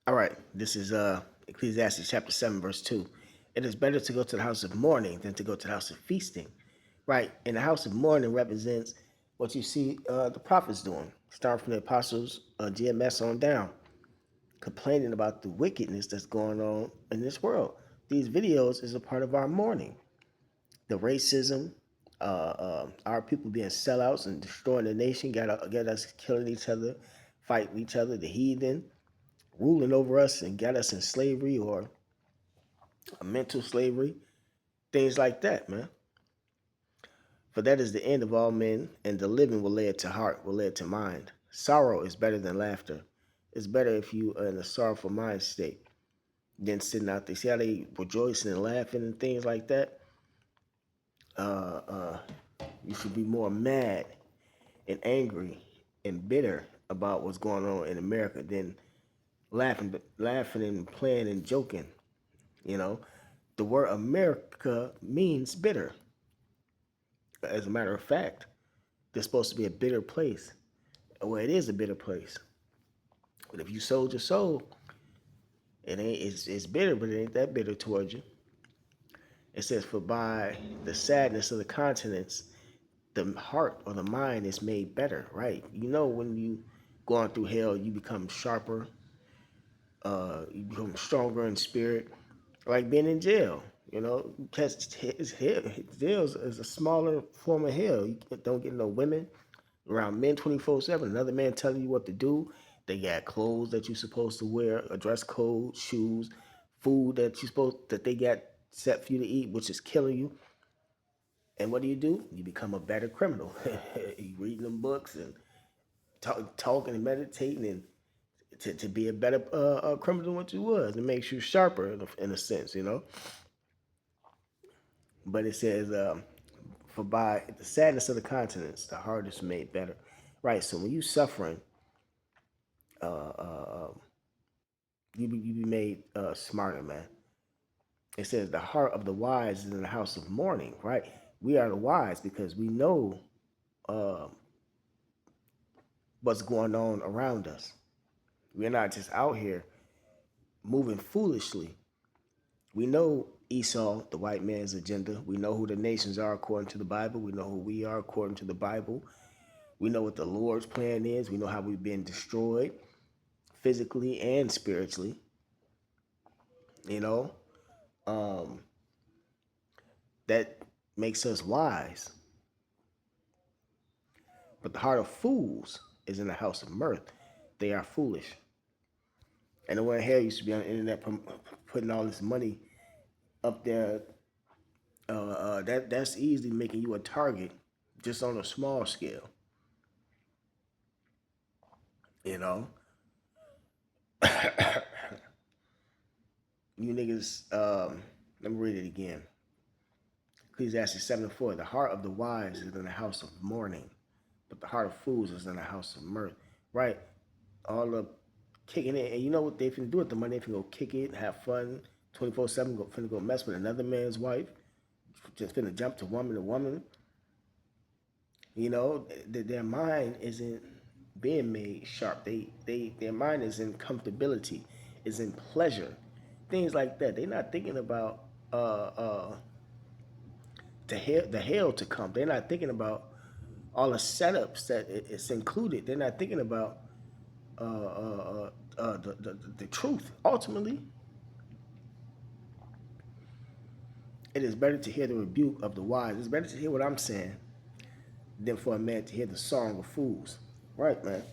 All right, this is Ecclesiastes chapter 7, verse 2. It is better to go to the house of mourning than to go to the house of feasting. Right, and the house of mourning represents what you see the prophets doing, starting from the apostles, GMS on down, complaining about the wickedness that's going on in this world. These videos is a part of our mourning. The racism, our people being sellouts and destroying the nation, got us killing each other, fighting each other, the heathen, ruling over us and got us in slavery or a mental slavery, things like that, man. For that is the end of all men, and the living will lay it to heart, will lay it to mind. Sorrow is better than laughter. It's better if you are in a sorrowful mind state than sitting out there. See how they rejoicing and laughing and things like that? Uh, uh, you should be more mad and angry and bitter about what's going on in America than laughing and playing and joking. You know, the word America means bitter. As a matter of fact, they're supposed to be a bitter place. Well, it is a bitter place. But if you sold your soul, it's bitter, but it ain't that bitter towards you. It says, for by the sadness of the countenance, the heart or the mind is made better, right? You know, when you going through hell, you become sharper, you become stronger in spirit, like being in jail. You know, because jail is a smaller form of hell. You don't get no women around men 24/7. Another man telling you what to do. They got clothes that you're supposed to wear, a dress code, shoes, food that they got set for you to eat, which is killing you. And what do? You become a better criminal. You reading them books and talking and meditating and to be a better criminal than what you was. It makes you sharper in a sense, you know. But it says, for by the sadness of the countenance, the heart is made better. Right. So when you suffering, uh, uh, you be made smarter, man. It says the heart of the wise is in the house of mourning. Right. We are the wise because we know uh, what's going on around us. We're not just out here moving foolishly. We know Esau, the white man's agenda. We know who the nations are according to the Bible. We know who we are according to the Bible. We know what the Lord's plan is. We know how we've been destroyed physically and spiritually. You know, um, that makes us wise. But the heart of fools is in the house of mirth. They are foolish. And the one here used to be on the internet putting all this money up there. That's easily making you a target just on a small scale. You know, you niggas. Let me read it again. Ecclesiastes 7:4. The heart of the wise is in the house of mourning, but the heart of fools is in the house of mirth. Right? All the kicking it, and you know what they finna do with the money? They finna go kick it, have fun, 24/7. Finna go mess with another man's wife. Just finna jump to woman to woman. You know, their mind isn't being made sharp. Their mind is in comfortability, is in pleasure, things like that. They're not thinking about the hell to come. They're not thinking about all the setups that it's included. They're not thinking about the truth. Ultimately, it is better to hear the rebuke of the wise. It's better to hear what I'm saying than for a man to hear the song of fools. Right, man.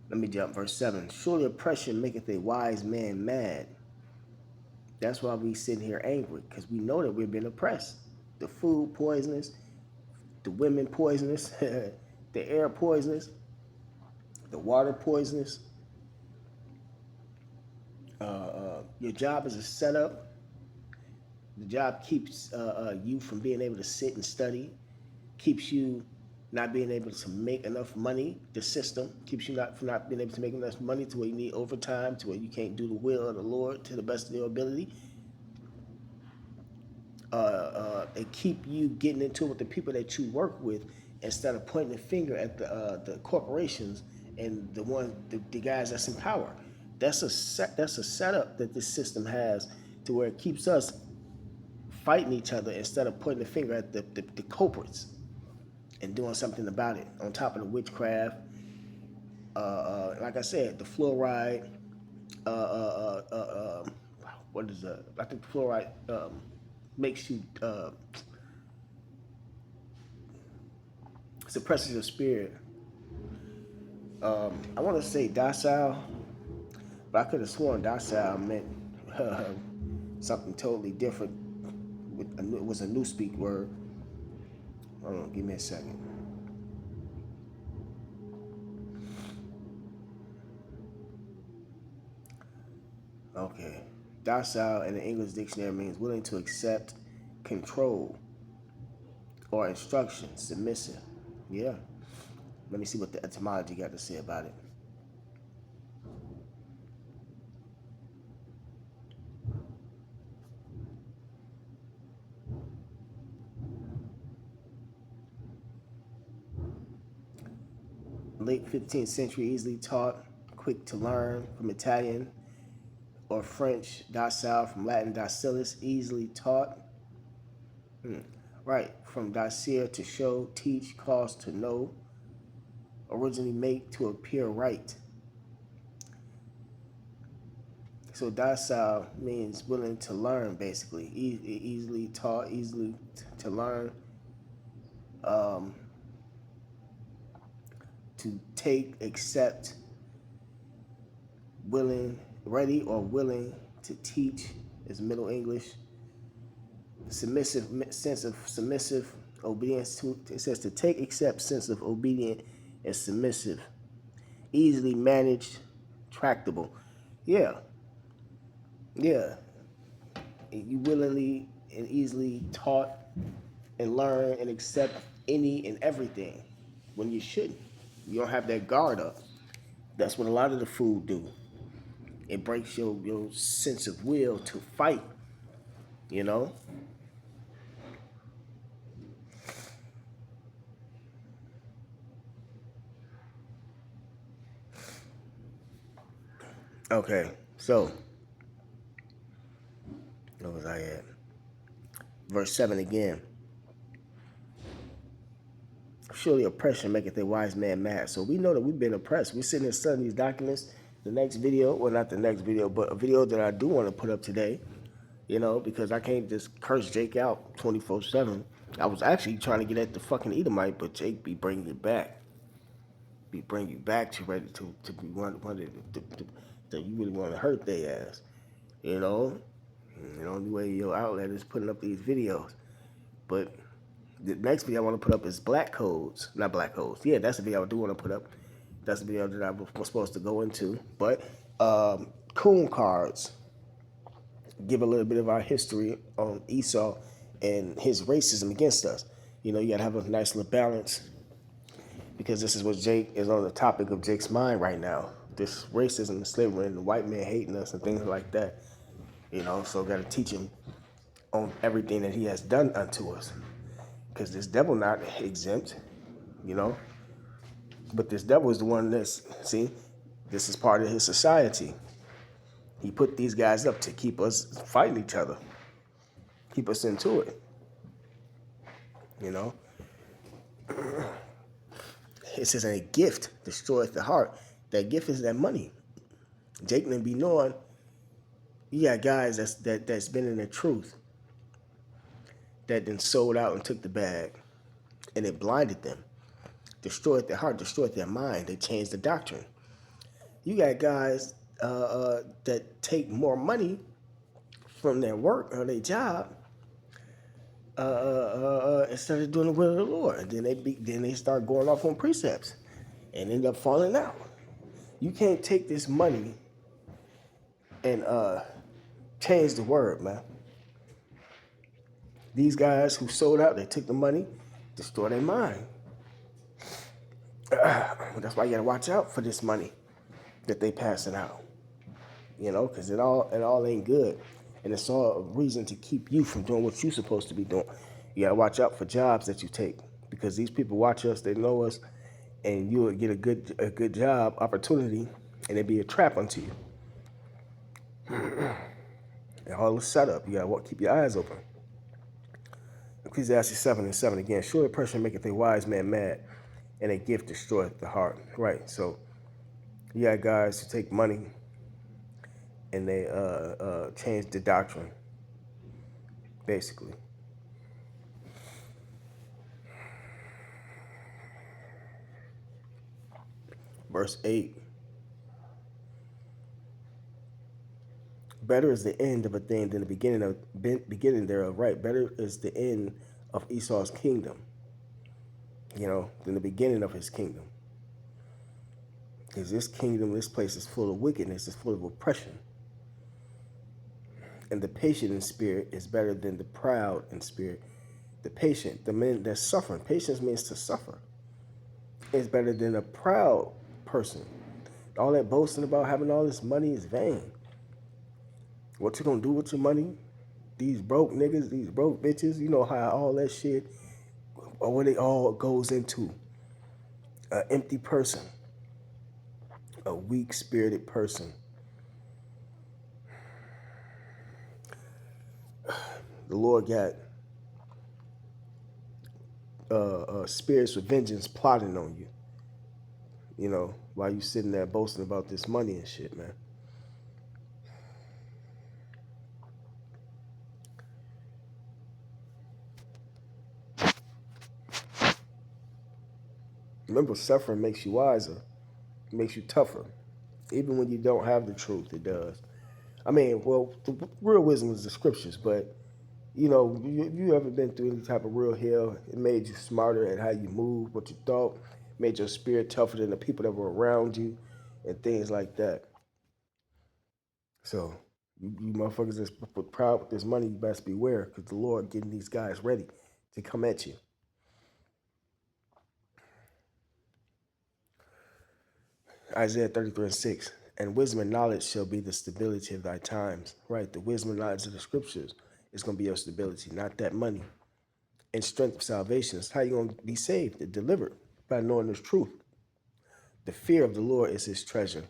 Let me jump verse 7. Surely oppression maketh a wise man mad. That's why we sitting here angry, because we know that we've been oppressed. The food poisonous, the women poisonous, the air poisonous, the water poisonous. Your job is a setup. The job keeps you from being able to sit and study, keeps you not being able to make enough money. The system keeps you not from not being able to make enough money to where you need overtime, to where you can't do the will of the Lord to the best of your ability. And keep you getting into it with the people that you work with instead of pointing the finger at the corporations and the guys that's in power. That's a setup that this system has to where it keeps us fighting each other instead of pointing the finger at the culprits and doing something about it. On top of the witchcraft, like I said, the fluoride. Uh, uh, uh, uh, um, what is that? I think fluoride makes you suppresses your spirit. I want to say docile, but I could have sworn docile meant something totally different. It was a new speak word. Hold on, give me a second. Okay. Docile in the English dictionary means willing to accept control or instruction, submissive. Yeah. Let me see what the etymology got to say about it. Late 15th century, easily taught, quick to learn, from Italian or French, docile, from Latin docilis, easily taught. Right, from docere to show, teach, cause to know, originally make to appear right. So docile means willing to learn, basically, easily taught, easily to learn, um, to take, accept, willing, ready or willing to teach is Middle English. Submissive, sense of submissive obedience to, it says to take, accept, sense of obedient and submissive, easily managed, tractable. Yeah, yeah. You willingly and easily taught and learn and accept any and everything when you shouldn't. You don't have that guard up. That's what a lot of the food do. It breaks your sense of will to fight, you know? Okay, so where was I at? Verse 7 again. Surely oppression maketh a wise man mad. So we know that we've been oppressed. We're sitting there studying these documents. The next video, well, not the next video, but a video that I do want to put up today, you know, because I can't just curse Jake out 24/7. I was actually trying to get at the fucking Edomite, but Jake be bringing it back. Be bringing you back to ready to be one that you really want to hurt their ass, you know. And the only way your outlet is putting up these videos. But the next video I want to put up is black codes, not black codes. Yeah, that's the video I do want to put up. That's the video that I was supposed to go into. But coon cards give a little bit of our history on Esau and his racism against us. You know, you got to have a nice little balance because this is what Jake is on the topic of Jake's mind right now. This racism, the slavery, and the white man hating us and things like that. You know, so got to teach him on everything that he has done unto us. Because this devil not exempt, you know. But this devil is the one that's, see, this is part of his society. He put these guys up to keep us fighting each other, keep us into it, you know. It says, a gift destroyeth the heart. That gift is that money. Jake didn't be knowing, you got guys that's been in the truth that then sold out and took the bag, and it blinded them, destroyed their heart, destroyed their mind. They changed the doctrine. You got guys that take more money from their work or their job instead of doing the will of the Lord. And then they start going off on precepts and end up falling out. You can't take this money and change the word, man. These guys who sold out, they took the money, destroy their mind. That's why you gotta watch out for this money that they passing out. You know, because it all ain't good. And it's all a reason to keep you from doing what you're supposed to be doing. You gotta watch out for jobs that you take. because these people watch us, they know us, and you will get a good job opportunity, and it be a trap unto you. And all the setup, you gotta keep your eyes open. Ecclesiastes 7:7 again. Surely a person maketh a wise man mad, and a gift destroyeth the heart. Right. So you got guys who take money and they change the doctrine, basically. Verse 8. Better is the end of a thing than the beginning thereof. Right. Better is the end of Esau's kingdom, than the beginning of his kingdom. Because this kingdom, this place is full of wickedness, it's full of oppression. And the patient in spirit is better than the proud in spirit. The patient, the man that's suffering, patience means to suffer, is better than a proud person. All that boasting about having all this money is vain. What you gonna do with your money? These broke niggas, these broke bitches, you know how all that shit, or what it all goes into. An empty person, a weak-spirited person. The Lord got spirits with vengeance plotting on you. While you sitting there boasting about this money and shit, man. Remember, suffering makes you wiser, it makes you tougher. Even when you don't have the truth, it does. I mean, well, the real wisdom is the scriptures, but you ever been through any type of real hell, it made you smarter at how you move, what you thought, made your spirit tougher than the people that were around you, and things like that. So, you motherfuckers that's proud with this money, you best beware, because the Lord getting these guys ready to come at you. Isaiah 33:6. And wisdom and knowledge shall be the stability of thy times. Right? The wisdom and knowledge of the scriptures is going to be your stability, not that money. And strength of salvation is how you're going to be saved and delivered, by knowing this truth. The fear of the Lord is his treasure.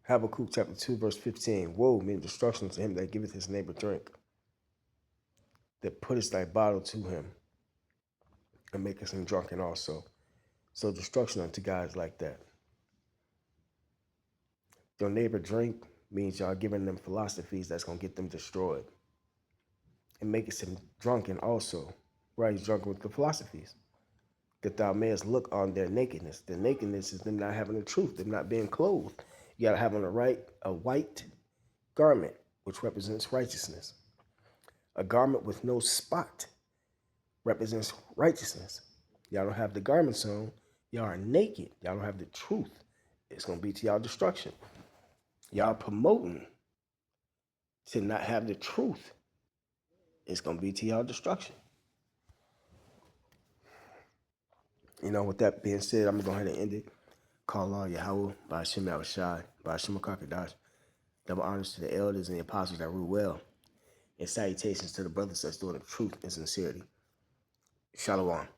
Habakkuk chapter 2, verse 15. Woe, meaning destruction to him that giveth his neighbor drink, that puttest thy bottle to him, and makest him drunken also. So destruction unto guys like that. Your neighbor drink means y'all giving them philosophies that's going to get them destroyed. And makest him drunken also. Right? He's drunken with the philosophies. That thou mayest look on their nakedness. Their nakedness is them not having the truth, them not being clothed. You got to have on a white garment, which represents righteousness. A garment with no spot represents righteousness. Y'all don't have the garments on. Y'all are naked. Y'all don't have the truth. It's going to be to y'all destruction. Y'all promoting to not have the truth. It's going to be to y'all destruction. With that being said, I'm going to go ahead and end it. Call all Yahweh, Ba'ashem Yahushai, Ba'ashem Kakadash. Double honors to the elders and the apostles that rule well. And salutations to the brothers that's doing the truth and sincerity. Shalom.